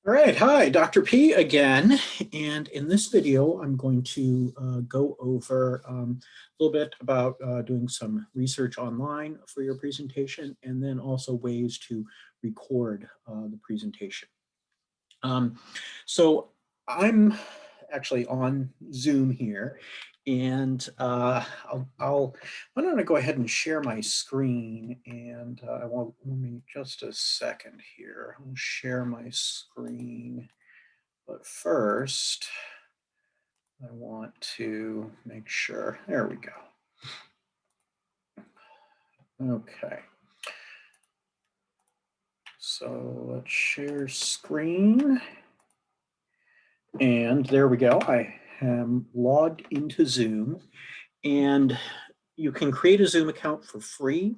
All right, hi, Dr. P again. And in this video, I'm going to go over a little bit about doing some research online for your presentation, and then also ways to record the presentation. Um, so I'm actually on Zoom here, and why don't I go ahead and share my screen, and I want let me just a second here. I'll share my screen, but first I want to make sure. There we go. Okay. So let's share screen. And there we go. I am logged into Zoom, and you can create a Zoom account for free.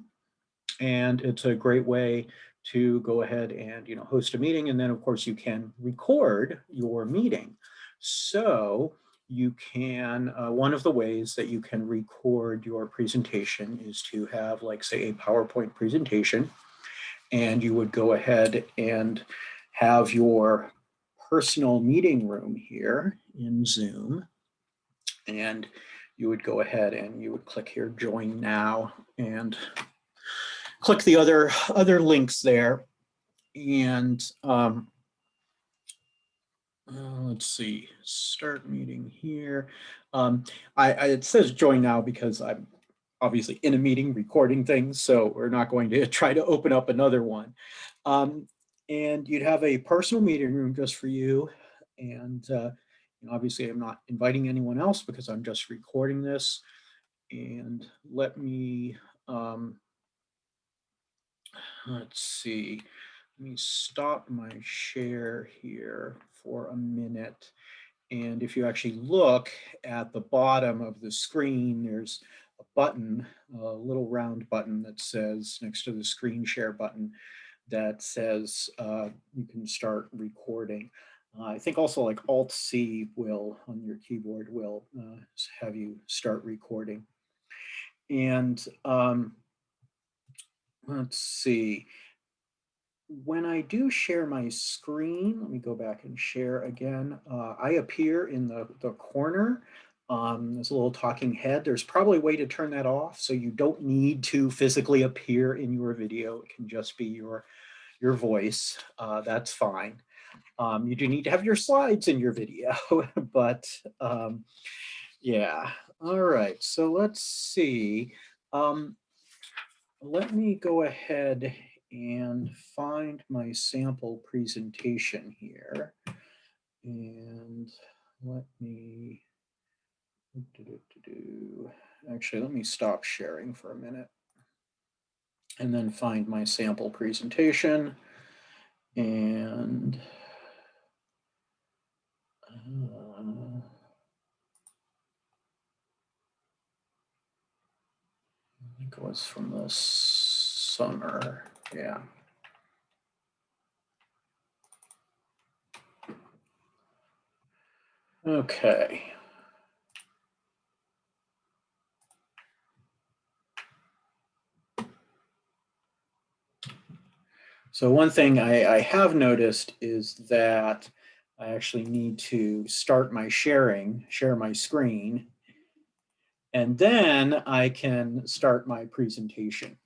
And it's a great way to go ahead and host a meeting. And then of course you can record your meeting. So you can, one of the ways that you can record your presentation is to have, like, say, a PowerPoint presentation, and you would go ahead and have your personal meeting room here in Zoom, and you would go ahead and you would click here, join now, and click the other links there. And let's see, start meeting here. It says join now because I'm obviously in a meeting recording things, so we're not going to try to open up another one. And you'd have a personal meeting room just for you. And obviously I'm not inviting anyone else because I'm just recording this. And let me, let's see, let me stop my share here for a minute. And if you actually look at the bottom of the screen, there's a button, a little round button that says, next to the screen share button, that says you can start recording. I think also like Alt-C will, on your keyboard, will have you start recording. And let's see. When I do share my screen, let me go back and share again. I appear in the corner. There's a little talking head. There's probably a way to turn that off, so you don't need to physically appear in your video. It can just be your voice. That's fine. You do need to have your slides in your video, but yeah. All right, so let's see. Let me go ahead and find my sample presentation here. And let me, actually, let me stop sharing for a minute and then find my sample presentation. And I think it was from the summer, yeah. Okay. So one thing I have noticed is that I actually need to start my share my screen, and then I can start my presentation.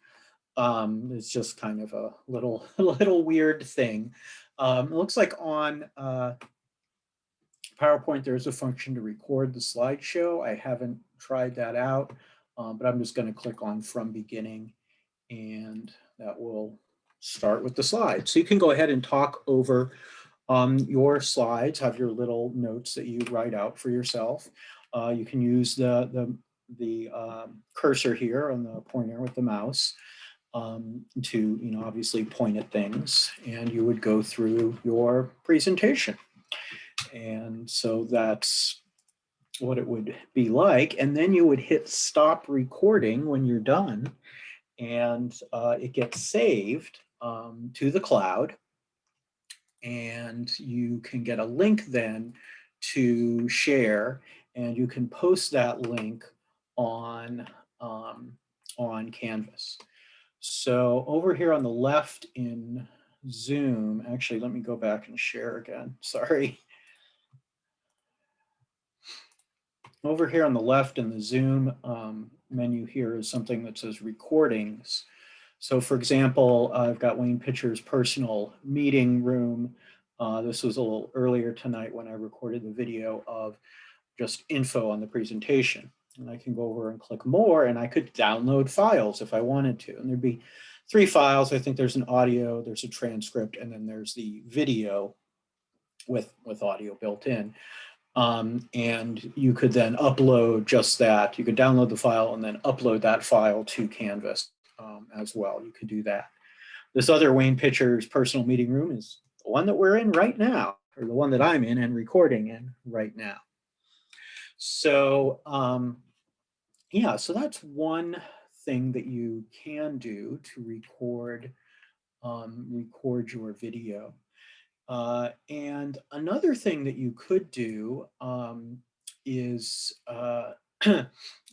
It's just kind of a little weird thing. It looks like on PowerPoint there's a function to record the slideshow. I haven't tried that out, but I'm just going to click on from beginning, and that will start with the slides. So you can go ahead and talk over your slides, have your little notes that you write out for yourself. You can use the cursor here on the pointer with the mouse to obviously point at things, and you would go through your presentation. And so that's what it would be like. And then you would hit stop recording when you're done, and it gets saved to the cloud. And you can get a link then to share, and you can post that link on Canvas. So over here on the left in Zoom, actually, let me go back and share again. Sorry. Over here on the left in the Zoom menu here is something that says recordings. So for example, I've got Wayne Pitcher's personal meeting room. This was a little earlier tonight when I recorded the video of just info on the presentation. And I can go over and click more, and I could download files if I wanted to. And there'd be 3 files. I think there's an audio, there's a transcript, and then there's the video with audio built in. And you could then upload just that. You could download the file and then upload that file to Canvas as well. You could do that. This other Wayne Pitcher's personal meeting room is the one that we're in right now, or the one that I'm in and recording in right now. So yeah, so that's one thing that you can do to record your video. And another thing that you could do is,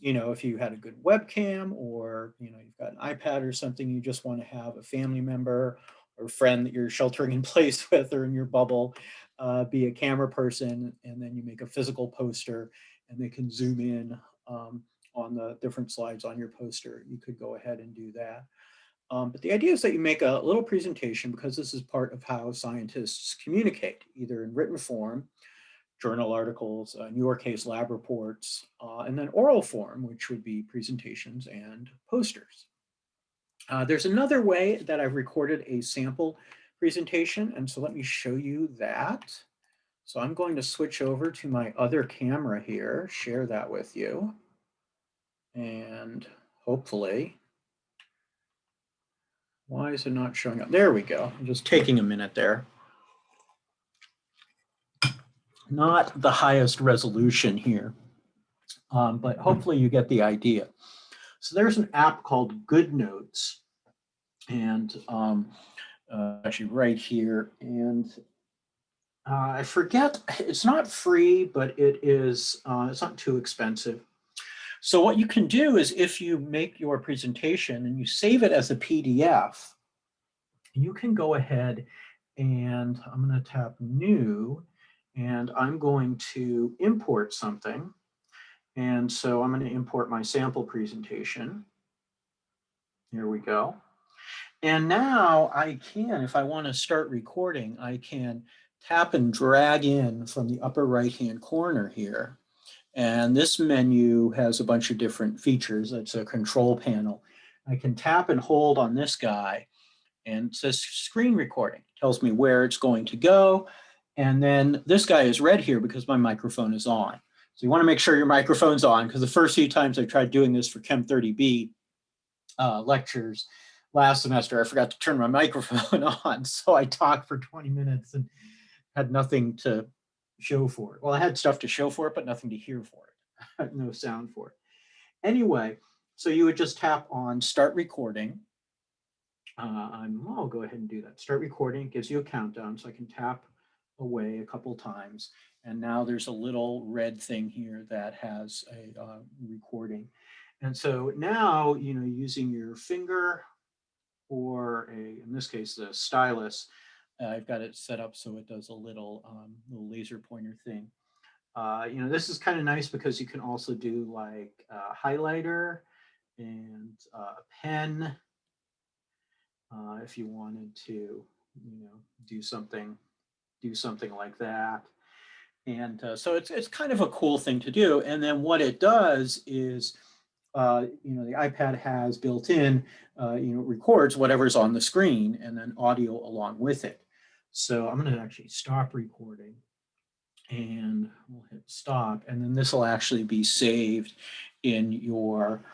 you know, if you had a good webcam, or, you know, you've got an iPad or something, you just want to have a family member or friend that you're sheltering in place with or in your bubble be a camera person, and then you make a physical poster and they can zoom in on the different slides on your poster. You could go ahead and do that. But the idea is that you make a little presentation, because this is part of how scientists communicate, either in written form, journal articles, in your case, lab reports, and then oral form, which would be presentations and posters. There's another way that I've recorded a sample presentation, and so let me show you that. So I'm going to switch over to my other camera here, share that with you, and hopefully, why is it not showing up? There we go. I'm just taking a minute there. Not the highest resolution here, but hopefully you get the idea. So there's an app called GoodNotes, and actually right here. And I forget, it's not free, but it is, it's not too expensive. So what you can do is, if you make your presentation and you save it as a PDF, you can go ahead and I'm going to tap new, and I'm going to import something. And so I'm going to import my sample presentation. Here we go. And now I can, if I want to start recording, I can tap and drag in from the upper right-hand corner here. And this menu has a bunch of different features. It's a control panel. I can tap and hold on this guy, and it says screen recording. It tells me where it's going to go. And then this guy is red here because my microphone is on. So you want to make sure your microphone's on, because the first few times I tried doing this for Chem 30B lectures last semester, I forgot to turn my microphone on. So I talked for 20 minutes and had nothing to show for it. Well, I had stuff to show for it, but nothing to hear for it. No sound for it. Anyway, so you would just tap on start recording. I'll go ahead and do that. Start recording. It gives you a countdown, so I can tap away a couple times. And now there's a little red thing here that has a recording. And so now, you know, using your finger or in this case, the stylus, I've got it set up so it does a little laser pointer thing. You know, this is kind of nice because you can also do like a highlighter and a pen if you wanted to, you know, do something like that. And so it's kind of a cool thing to do. And then what it does is, you know, the iPad has built in, you know, records whatever's on the screen and then audio along with it. So I'm going to actually stop recording, and we'll hit stop, and then this will actually be saved in your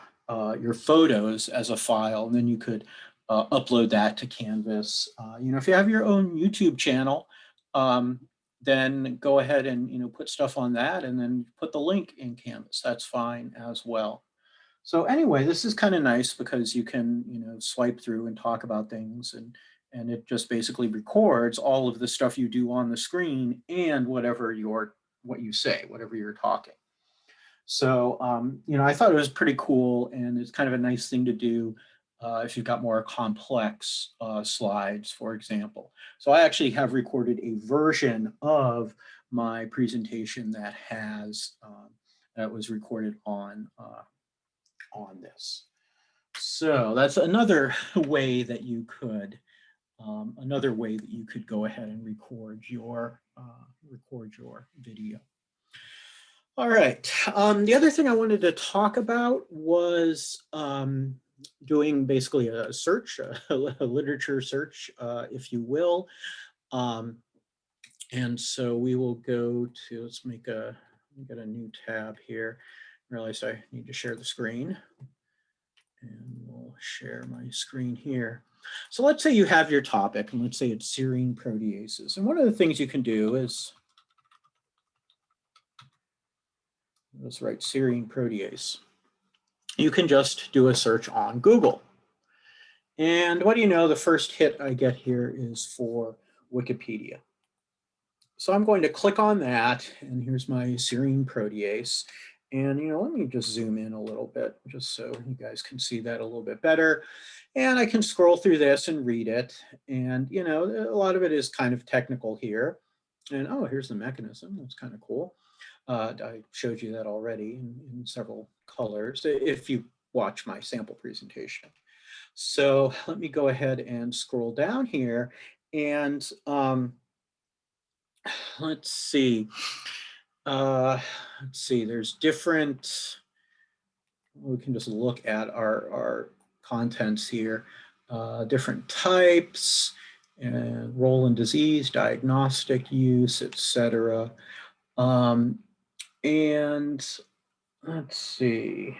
photos as a file, and then you could upload that to Canvas. You know, if you have your own YouTube channel, then go ahead and, you know, put stuff on that and then put the link in Canvas. That's fine as well. So anyway, this is kind of nice because you can, you know, swipe through and talk about things, and it just basically records all of the stuff you do on the screen and what you say, whatever you're talking. So, you know, I thought it was pretty cool, and it's kind of a nice thing to do if you've got more complex slides, for example. So I actually have recorded a version of my presentation that has that was recorded on this. So that's another way that you could go ahead and record your video. All right. The other thing I wanted to talk about was doing basically a search, a literature search, if you will. And so we will go to, let's get a new tab here. Realize I need to share the screen. And we'll share my screen here. So let's say you have your topic, and let's say it's serine proteases. And one of the things you can do is, let's write serine protease. You can just do a search on Google. And what do you know, the first hit I get here is for Wikipedia. So I'm going to click on that, and here's my serine protease. And, let me just zoom in a little bit just so you guys can see that a little bit better. And I can scroll through this and read it. And, a lot of it is kind of technical here. And, oh, here's the mechanism. That's kind of cool. I showed you that already in several colors if you watch my sample presentation. So let me go ahead and scroll down here. And let's see. There's different, we can just look at our contents here, different types, and role in disease, diagnostic use, etc. And let's see.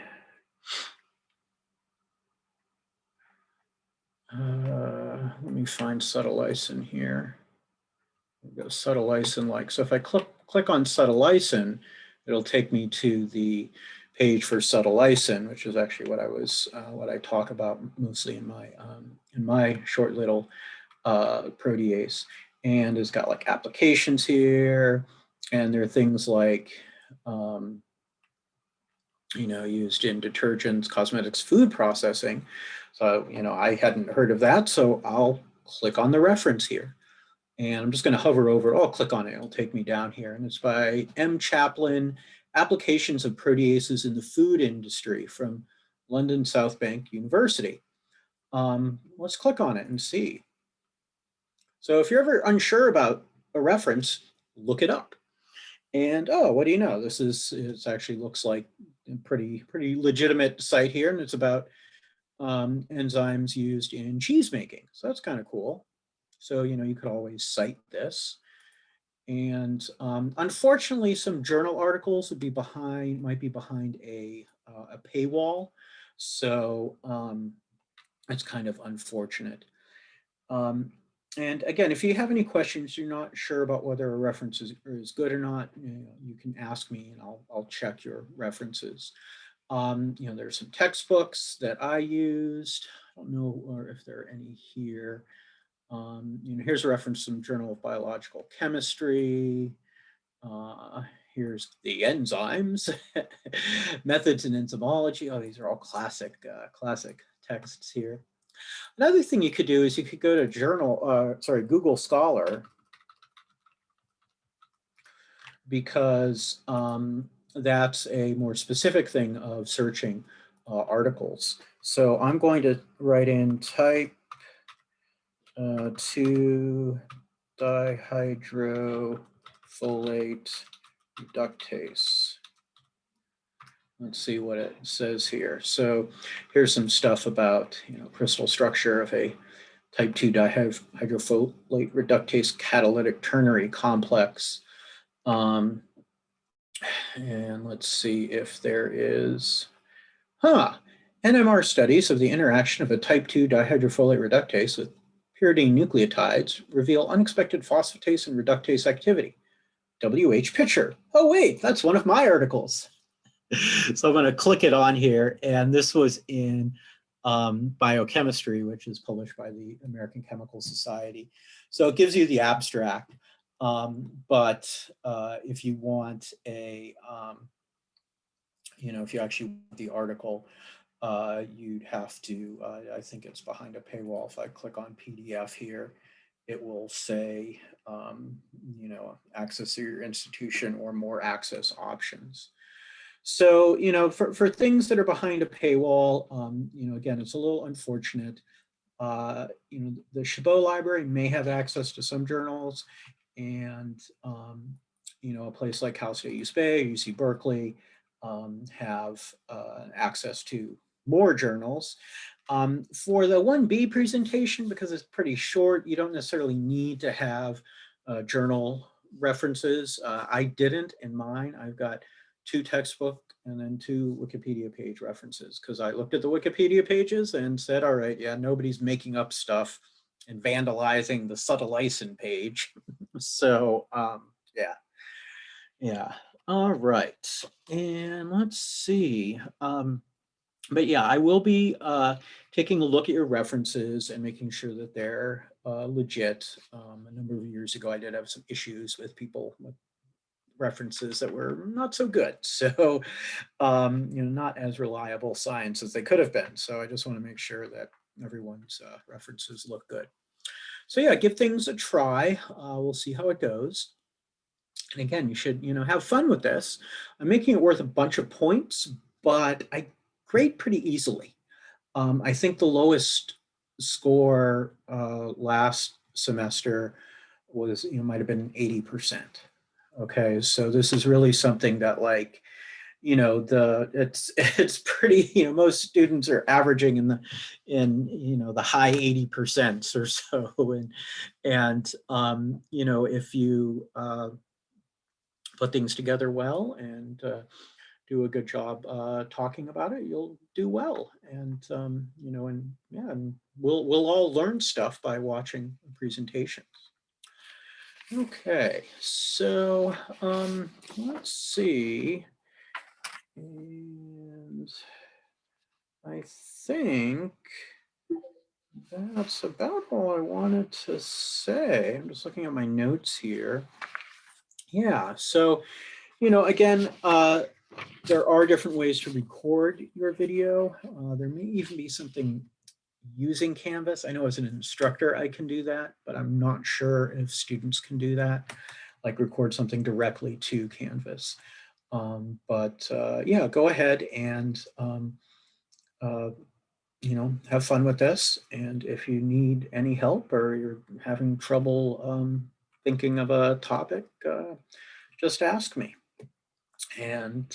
Let me find subtilisin here. Go subtilisin like. So if I click on subtilisin, it'll take me to the page for subtilisin, which is actually what I talk about mostly in my short little protease. And it's got like applications here, and there are things like used in detergents, cosmetics, food processing. So I hadn't heard of that, so I'll click on the reference here. And I'm just going to hover over, I'll click on it, it'll take me down here. And it's by M. Chaplin, Applications of Proteases in the Food Industry from London South Bank University. Let's click on it and see. So if you're ever unsure about a reference, look it up. And oh, what do you know? It actually looks like a pretty legitimate site here, and it's about enzymes used in cheese making. So that's kind of cool. So, you could always cite this. And unfortunately, some journal articles might be behind a paywall. So it's kind of unfortunate. And again, if you have any questions, you're not sure about whether a reference is good or not, you can ask me and I'll check your references. There's some textbooks that I used. I don't know if there are any here. Here's a reference to some Journal of Biological Chemistry. Here's the enzymes, methods in enzymology. Oh, these are all classic texts here. Another thing you could do is you could go to Google Scholar, because that's a more specific thing of searching articles. So I'm going to write in type 2 dihydrofolate reductase. Let's see what it says here. So here's some stuff about crystal structure of a type 2 dihydrofolate reductase catalytic ternary complex. And let's see if there is, NMR studies of the interaction of a type 2 dihydrofolate reductase with pyridine nucleotides reveal unexpected phosphatase and reductase activity. W.H. Pitcher. Oh, wait, that's one of my articles. So I'm going to click it on here, and this was in Biochemistry, which is published by the American Chemical Society. So it gives you the abstract, but if you want if you actually want the article, you'd have to, I think it's behind a paywall. If I click on PDF here, it will say, you know, access to your institution or more access options. So, you know, for things that are behind a paywall, you know, again, it's a little unfortunate. You know, the Chabot Library may have access to some journals, and you know, a place like Cal State East Bay, UC Berkeley have access to more journals. For the 1B presentation, because it's pretty short, you don't necessarily need to have journal references. I didn't in mine. I've got 2 textbook and then 2 Wikipedia page references, because I looked at the Wikipedia pages and said, all right, yeah, nobody's making up stuff and vandalizing the Subtleisen page. So yeah, yeah. All right. And let's see. But yeah, I will be taking a look at your references and making sure that they're legit. A number of years ago, I did have some issues with people with references that were not so good. So, you know, not as reliable science as they could have been. So I just want to make sure that everyone's references look good. So yeah, give things a try. We'll see how it goes. And again, you should, you know, have fun with this. I'm making it worth a bunch of points, but I grade pretty easily. I think the lowest score last semester was, you know, might have been 80%. Okay, so this is really something that, like, you know, it's pretty, you know, most students are averaging in you know, the high 80% or so. And you know, if you put things together well and do a good job talking about it, you'll do well. And you know, and yeah, and we'll all learn stuff by watching presentations. Okay, so let's see. And I think that's about all I wanted to say. I'm just looking at my notes here. Yeah, so, you know, again, there are different ways to record your video. There may even be something using Canvas. I know as an instructor I can do that, but I'm not sure if students can do that, like record something directly to Canvas. But yeah, go ahead and uh, you know, have fun with this. And if you need any help or you're having trouble thinking of a topic, just ask me. And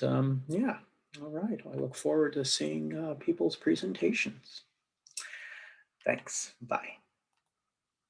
yeah, all right. I look forward to seeing people's presentations. Thanks. Bye.